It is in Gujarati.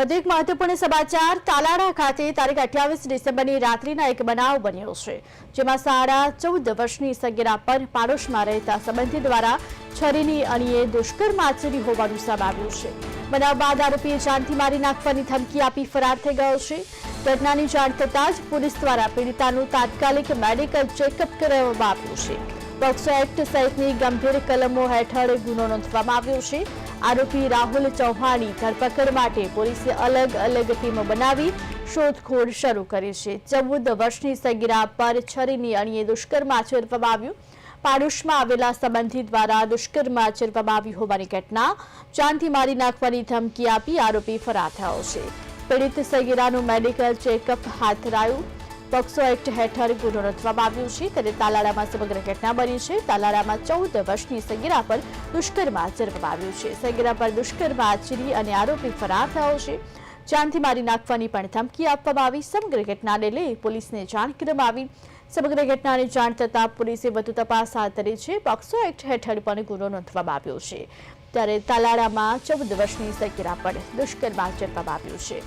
વધુ એક મહત્વપૂર્ણ સમાચાર તાલાળા ખાતે તારીખ 28 ડિસેમ્બરની રાત્રિના એક બનાવ બન્યો છે, જેમાં 14.5 વર્ષની સગીરા પર પાડોશમાં રહેતા સંબંધી દ્વારા છરીની અણીએ દુષ્કર્મ આચર્યું હોવાનું સામે આવ્યું છે। બનાવ બાદ આરોપીએ જાનથી મારી નાખવાની ધમકી આપી ફરાર થઈ ગયો છે। ઘટનાની જાણ થતાં જ પોલીસ દ્વારા પીડિતાનું તાત્કાલિક મેડિકલ ચેકઅપ કરાવવામાં આવ્યું છે। પોક્સો એક્ટ સહિતની ગંભીર કલમો હેઠળ ગુનો નોંધવામાં આવ્યો છે। આરોપી રાહુલ ચૌહાણની ધરપકડ માટે પોલીસે અલગ અલગ ટીમો બનાવી શોધખોળ શરૂ કરી છે। 14 વર્ષની સગીરા પર છરીની અણીએ દુષ્કર્મ આચરવામાં આવ્યું। પાડોશમાં આવેલા સંબંધી દ્વારા દુષ્કર્મ આચરવામાં આવ્યું હોવાની ઘટના, જાનથી મારી નાખવાની ધમકી આપી આરોપી ફરાર થયો છે। પીડિત સગીરાનું મેડિકલ ચેકઅપ હાથ ધરાયું। પોક્સો એક્ટ હેઠળ ગુનો નોંધવામાં આવ્યો છે, ત્યારે તાલાળામાં સમગ્ર ઘટના બની છે। તાલાળામાં 14 વર્ષની સગીરા પર દુષ્કર્મ આચરવામાં આવ્યું છે। સગીરા પર દુષ્કર્મ આચરી અને આરોપી ફરાર થયો છે। જાનથી મારી નાખવાની પણ ધમકી આપવામાં આવી। સમગ્ર ઘટનાને લઈ પોલીસને જાણ કરવામાં આવી। સમગ્ર ઘટનાની જાણ થતાં પોલીસે વધુ તપાસ હાથ ધરી છે। પોક્સો એક્ટ હેઠળ પણ ગુનો નોંધવામાં આવ્યો છે, ત્યારે તાલાળામાં 14 વર્ષની સગીરા પર દુષ્કર્મ આચરવામાં આવ્યું છે।